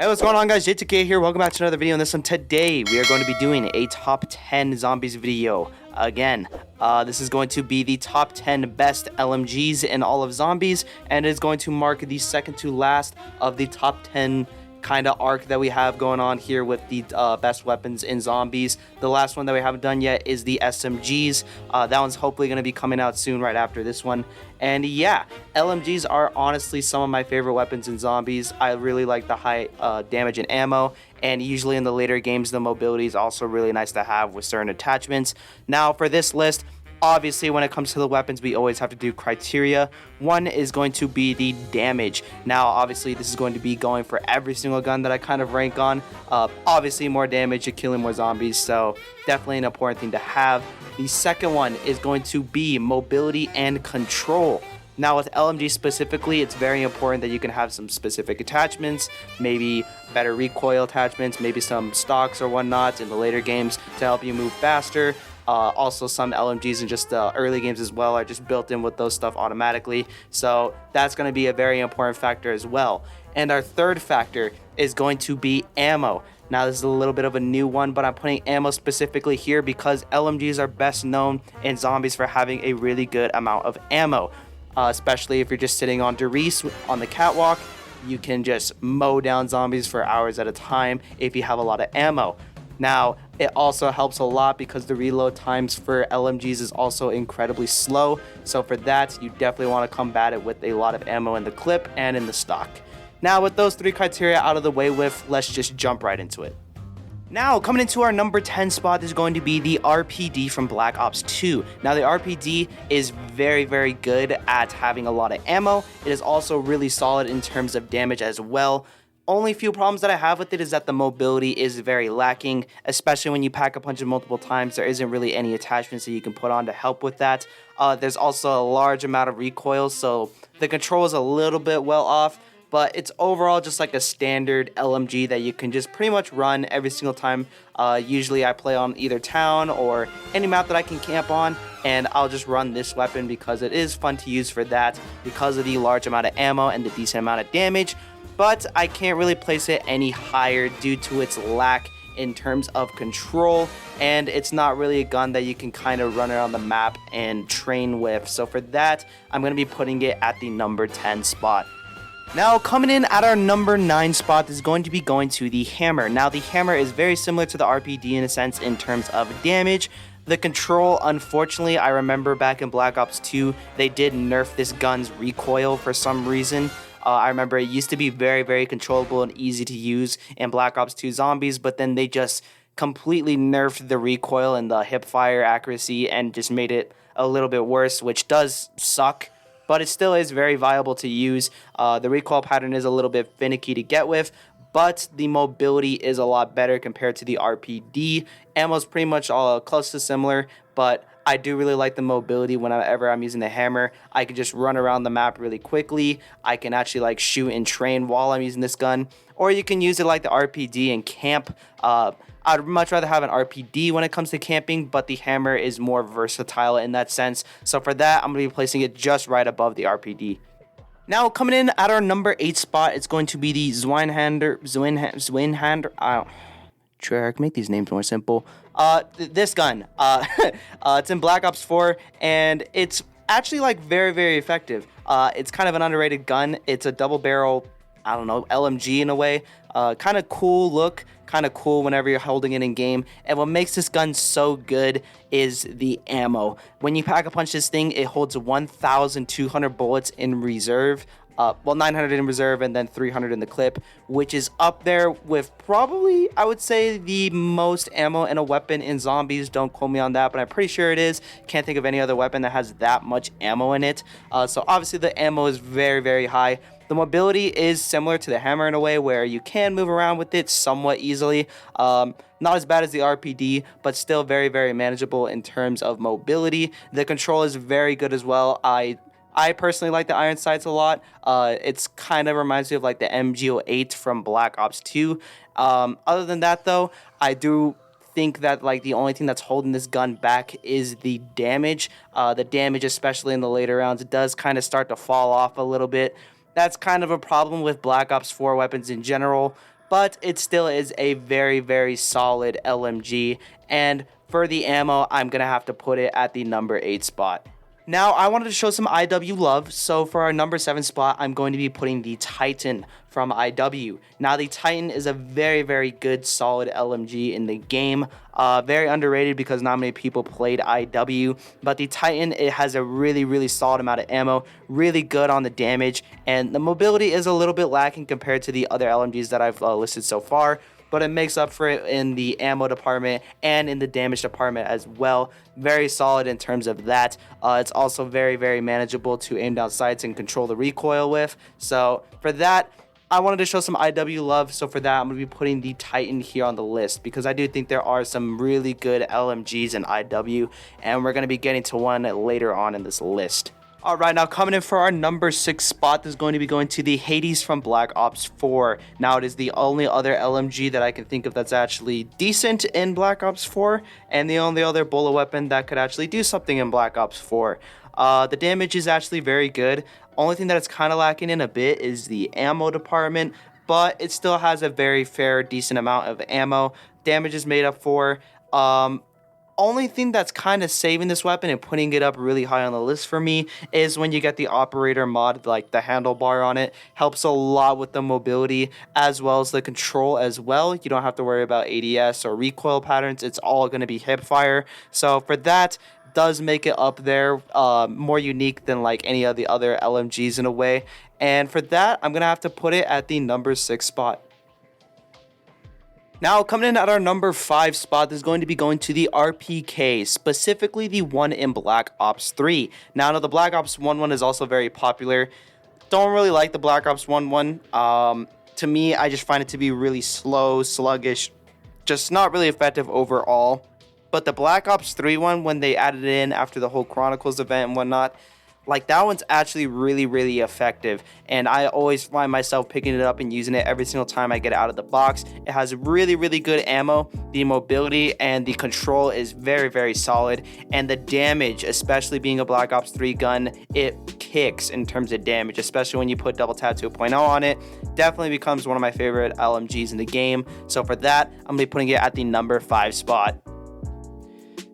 Hey, what's going on, guys? J2K here. Welcome back to another video. In this one today, we are going to be doing a top 10 zombies video. Again, this is going to be the top 10 best LMGs in all of zombies, and it is going to mark the second to last of the top 10 kind of arc that we have going on here with the best weapons in zombies. The last one that we haven't done yet is the SMGs. That one's hopefully going to be coming out soon right after this one. And yeah, LMGs are honestly some of my favorite weapons in zombies. I really like the high damage and ammo, and usually in the later games the mobility is also really nice to have with certain attachments. Now for this list, obviously, when it comes to the weapons, we always have to do criteria. One is going to be the damage. Now, obviously, this is going to be going for every single gun that I kind of rank on. Obviously, more damage, you're killing more zombies, so definitely an important thing to have. The second one is going to be mobility and control. Now, with LMG specifically, it's very important that you can have some specific attachments, maybe better recoil attachments, maybe some stocks or whatnot in the later games to help you move faster. Also, some LMGs in just the early games as well are just built in with those stuff automatically. So that's going to be a very important factor as well. And our third factor is going to be ammo. Now, this is a little bit of a new one, but I'm putting ammo specifically here because LMGs are best known in zombies for having a really good amount of ammo. Especially if you're just sitting on Doris on the catwalk, you can just mow down zombies for hours at a time if you have a lot of ammo. Now, it also helps a lot because the reload times for LMGs is also incredibly slow. So for that, you definitely want to combat it with a lot of ammo in the clip and in the stock. Now, with those three criteria out of the way with, let's just jump right into it. Now, coming into our number 10 spot is going to be the RPD from Black Ops 2. Now, the RPD is very, very good at having a lot of ammo. It is also really solid in terms of damage as well. Only few problems that I have with it is that the mobility is very lacking, especially when you pack a punch it multiple times. There isn't really any attachments that you can put on to help with that. There's also a large amount of recoil, so the control is a little bit well off, but it's overall just like a standard LMG that you can just pretty much run every single time. Usually I play on either town or any map that I can camp on, and I'll just run this weapon because it is fun to use for that because of the large amount of ammo and the decent amount of damage. But I can't really place it any higher due to its lack in terms of control, and it's not really a gun that you can kind of run around the map and train with. So for that, I'm going to be putting it at the number 10 spot. Now, coming in at our number 9 spot is going to be going to the hammer. Now, the hammer is very similar to the RPD in a sense in terms of damage. The control, unfortunately, I remember back in Black Ops 2, they did nerf this gun's recoil for some reason. I remember it used to be very, very controllable and easy to use in Black Ops 2 Zombies, but then they just completely nerfed the recoil and the hip fire accuracy and just made it a little bit worse, which does suck, but it still is very viable to use. The recoil pattern is a little bit finicky to get with, but the mobility is a lot better compared to the RPD. Ammo is pretty much all close to similar, but I do really like the mobility whenever I'm using the hammer. I can just run around the map really quickly. I can actually like shoot and train while I'm using this gun. Or you can use it like the RPD and camp. I'd much rather have an RPD when it comes to camping, but the hammer is more versatile in that sense. So for that, I'm going to be placing it just right above the RPD. Now, coming in at our number 8 spot, it's going to be the Zwinhander. Sure, I can make these names more simple. This gun, it's in Black Ops 4, and it's actually like very, very effective. It's kind of an underrated gun. It's a double barrel, I don't know, LMG in a way. Kind of cool look, kind of cool whenever you're holding it in game. And what makes this gun so good is the ammo. When you pack a punch this thing, it holds 1,200 bullets in reserve. 900 in reserve and then 300 in the clip, which is up there with probably, I would say, the most ammo in a weapon in zombies. Don't quote me on that, but I'm pretty sure it is. Can't think of any other weapon that has that much ammo in it. So obviously the ammo is very, very high. The mobility is similar to the hammer in a way where you can move around with it somewhat easily. Not as bad as the RPD, but still very, very manageable in terms of mobility. The control is very good as well. I personally like the iron sights a lot. It's kind of reminds me of like the Lmg'S from Black Ops 2. Other than that, though, I do think that like the only thing that's holding this gun back is the damage. The damage, especially in the later rounds, it does kind of start to fall off a little bit. That's kind of a problem with Black Ops 4 weapons in general. but it still is a very solid LMG, and for the ammo, I'm gonna have to put it at the number 8 spot. Now, I wanted to show some IW love, so for our number 7 spot, I'm going to be putting the Titan from IW. Now, the Titan is a very good, solid LMG in the game. Very underrated because not many people played IW, but the Titan, it has a really solid amount of ammo, really good on the damage, and the mobility is a little bit lacking compared to the other LMGs that I've listed so far, but it makes up for it in the ammo department and in the damage department as well. Very solid in terms of that. It's also very manageable to aim down sights and control the recoil with. So for that, I wanted to show some IW love. So for that, I'm going to be putting the Titan here on the list because I do think there are some really good LMGs in IW, and we're going to be getting to one later on in this list. Alright, now coming in for our number 6 spot, this is going to be going to the Hades from Black Ops 4. Now, it is the only other LMG that I can think of that's actually decent in Black Ops 4, and the only other bullet weapon that could actually do something in Black Ops 4. The damage is actually very good. Only thing that it's kind of lacking in a bit is the ammo department, but it still has a very fair, decent amount of ammo. Damage is made up for. Only thing that's kind of saving this weapon and putting it up really high on the list for me is when you get the operator mod, like the handlebar on it. Helps a lot with the mobility as well as the control as well. You don't have to worry about ADS or recoil patterns. It's all going to be hip fire. So for that, does make it up there, more unique than like any of the other LMGs in a way. And for that, I'm going to have to put it at the number 6 spot. Now, coming in at our number 5 spot, this is going to be going to the RPK, specifically the one in Black Ops 3. Now, I know the Black Ops 1 is also very popular. Don't really like the Black Ops 1. To me, I just find it to be really slow, sluggish, just not really effective overall. But the Black Ops 3 one, when they added it in after the whole Chronicles event and whatnot, like that one's actually really effective, and I always find myself picking it up and using it every single time I get it out of the box. It has really good ammo. The mobility and the control is very solid, and the damage, especially being a Black Ops 3 gun, it kicks in terms of damage, especially when you put Double Tap 2.0 on it. Definitely becomes one of my favorite LMGs in the game. So for that, I'm gonna be putting it at the number 5 spot.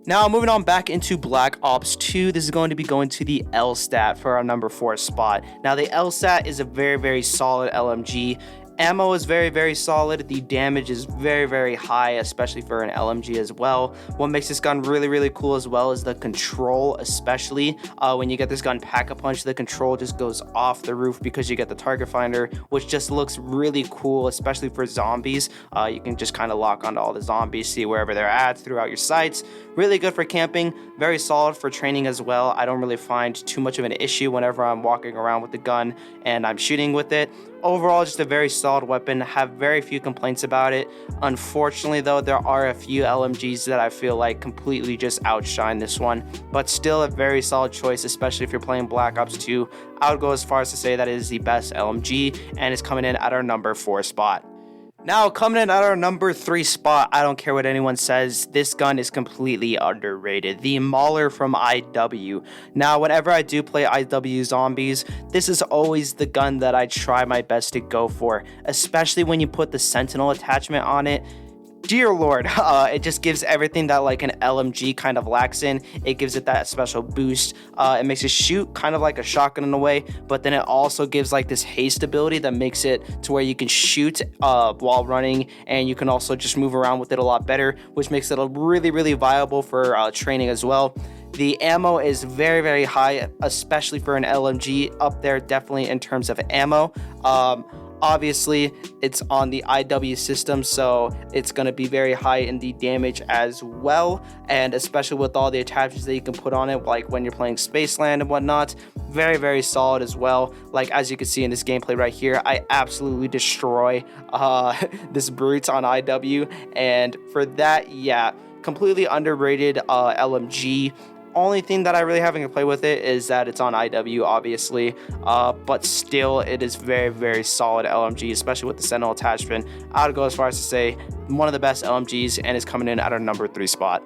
Now, moving on back into Black Ops 2, this is going to be going to the LSAT for our number 4 spot. Now, the LSAT is a very solid LMG. Ammo is very solid. The damage is very high, especially for an LMG as well. What makes this gun really cool as well is the control, especially when you get this gun Pack-a-Punch, the control just goes off the roof because you get the target finder, which just looks really cool, especially for zombies. You can just kind of lock onto all the zombies, see wherever they're at throughout your sights. Really good for camping, very solid for training as well. I don't really find too much of an issue whenever I'm walking around with the gun and I'm shooting with it. Overall, just a very solid weapon. Have very few complaints about it. Unfortunately, though, there are a few LMGs that I feel like completely just outshine this one, but still a very solid choice, especially if you're playing Black Ops 2. I would go as far as to say that it is the best LMG, and it's coming in at our number 4 spot. Now, coming in at our number 3 spot, I don't care what anyone says, this gun is completely underrated. The Mauler from IW. Now, whenever I do play IW zombies, this is always the gun that I try my best to go for, especially when you put the Sentinel attachment on it. Dear Lord, it just gives everything that like an LMG kind of lacks in. It gives it that special boost. It makes it shoot kind of like a shotgun in a way, but then it also gives like this haste ability that makes it to where you can shoot while running, and you can also just move around with it a lot better, which makes it really viable for training as well. The ammo is very high, especially for an LMG, up there definitely in terms of ammo. Obviously, it's on the IW system, so it's going to be very high in the damage as well, and especially with all the attachments that you can put on it, like when you're playing Spaceland and whatnot, very solid as well. Like, as you can see in this gameplay right here, I absolutely destroy this brute on IW, and for that, yeah, completely underrated LMG. Only thing that I really haven't to play with it is that it's on IW, obviously, but still it is very solid LMG, especially with the Sentinel attachment. I would go as far as to say one of the best LMGs, and is coming in at our number 3 spot.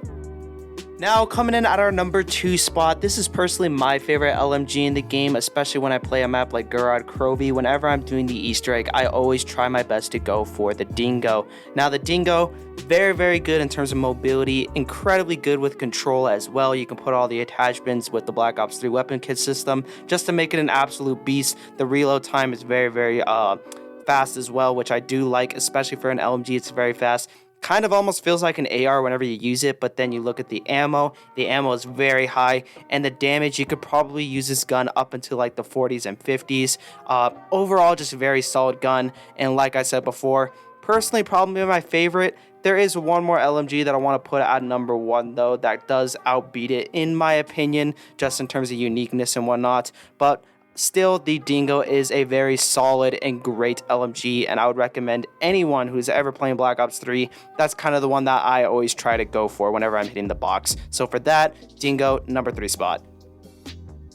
Now, coming in at our number 2 spot, this is personally my favorite LMG in the game, especially when I play a map like Gurad Krovi. Whenever I'm doing the Easter egg, I always try my best to go for the Dingo. Now, the Dingo, very good in terms of mobility, incredibly good with control as well. You can put all the attachments with the Black Ops 3 weapon kit system just to make it an absolute beast. The reload time is very fast as well, which I do like, especially for an LMG. It's very fast. Kind of almost feels like an AR whenever you use it, but then you look at the ammo is very high, and the damage, you could probably use this gun up into like the 40s and 50s. Overall, just a very solid gun, and like I said before, personally probably my favorite. There is one more LMG that I want to put at number 1 though that does outbeat it in my opinion, just in terms of uniqueness and whatnot, but still, the Dingo is a very solid and great LMG, and I would recommend anyone who's ever playing Black Ops 3, that's kind of the one that I always try to go for whenever I'm hitting the box. So for that, Dingo, number 3 spot.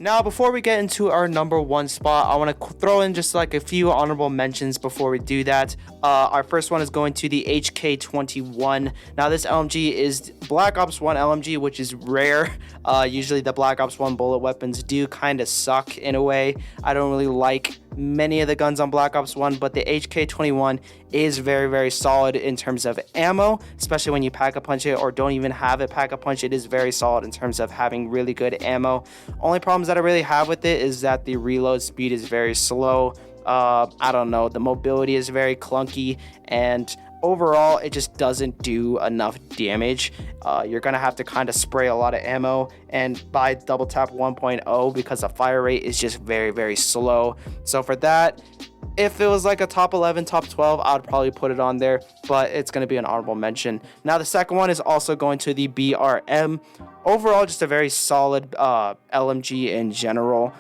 Now, before we get into our number 1 spot, I want to throw in just like a few honorable mentions before we do that. Our first one is going to the HK21. Now, this LMG is Black Ops 1 LMG, which is rare. Usually the Black Ops 1 bullet weapons do kind of suck in a way. I don't really like many of the guns on Black Ops 1, but the HK21 is very solid in terms of ammo, especially when you pack a punch it or don't even have it pack a punch. It is very solid in terms of having really good ammo. Only problems that I really have with it is that the reload speed is very slow. I don't know, the mobility is very clunky, and overall it just doesn't do enough damage. You're gonna have to kind of spray a lot of ammo and buy double tap 1.0 because the fire rate is just very slow. So for that, if it was like a top 11, top 12, I would probably put it on there, but it's going to be an honorable mention. Now, the second one is also going to the BRM. Overall, just a very solid LMG in general.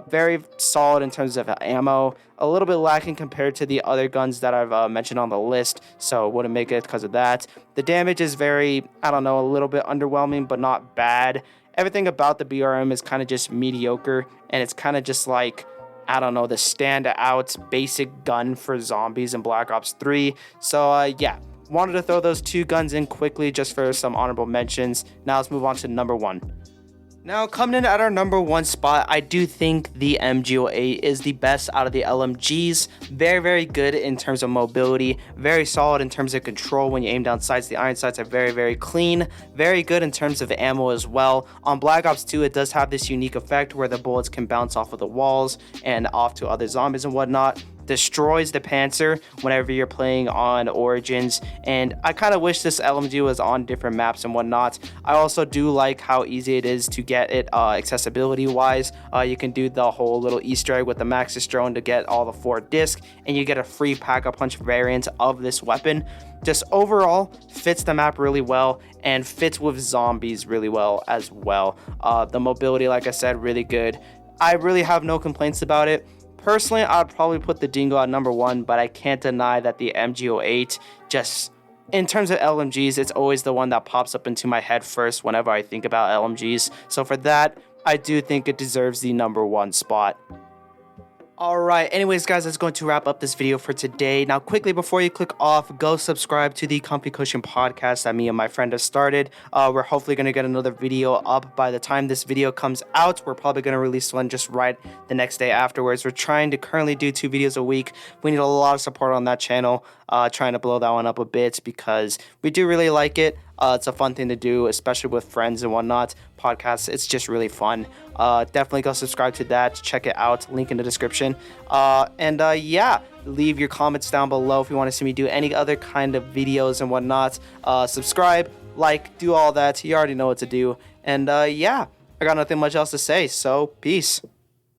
Very solid in terms of ammo. A little bit lacking compared to the other guns that I've mentioned on the list, so wouldn't make it because of that. The damage is very, I don't know, a little bit underwhelming, but not bad. Everything about the BRM is kind of just mediocre, and it's kind of just like, I don't know, the standout basic gun for zombies in Black Ops 3. So yeah, wanted to throw those 2 guns in quickly just for some honorable mentions. Now let's move on to number 1. Now, coming in at our number 1 spot, I do think the MG08 is the best out of the LMGs. Very good in terms of mobility, very solid in terms of control when you aim down sights. The iron sights are very clean, very good in terms of ammo as well. On Black Ops 2, it does have this unique effect where the bullets can bounce off of the walls and off to other zombies and whatnot. Destroys the Panzer whenever you're playing on Origins, and I kind of wish this LMG was on different maps and whatnot. I also do like how easy it is to get it accessibility wise. You can do the whole little Easter egg with the Maxis drone to get all the 4 discs, and you get a free pack-a-punch variant of this weapon. Just overall fits the map really well and fits with zombies really well as well. The mobility, like I said, really good. I really have no complaints about it. Personally, I'd probably put the Dingo at number 1, but I can't deny that the MG08, just in terms of LMGs, it's always the one that pops up into my head first whenever I think about LMGs. So for that, I do think it deserves the number 1 spot. Alright, anyways guys, that's going to wrap up this video for today. Now quickly, before you click off, go subscribe to the Comfy Cushion podcast that me and my friend have started. We're hopefully going to get another video up by the time this video comes out. We're probably going to release one just right the next day afterwards. We're trying to currently do 2 videos a week. We need a lot of support on that channel. Trying to blow that one up a bit because we do really like it. It's a fun thing to do, especially with friends and whatnot. Podcasts, it's just really fun. Definitely go subscribe to that. Check it out. Link in the description. Yeah, leave your comments down below if you want to see me do any other kind of videos and whatnot. Subscribe, like, do all that. You already know what to do. And yeah, I got nothing much else to say, so peace.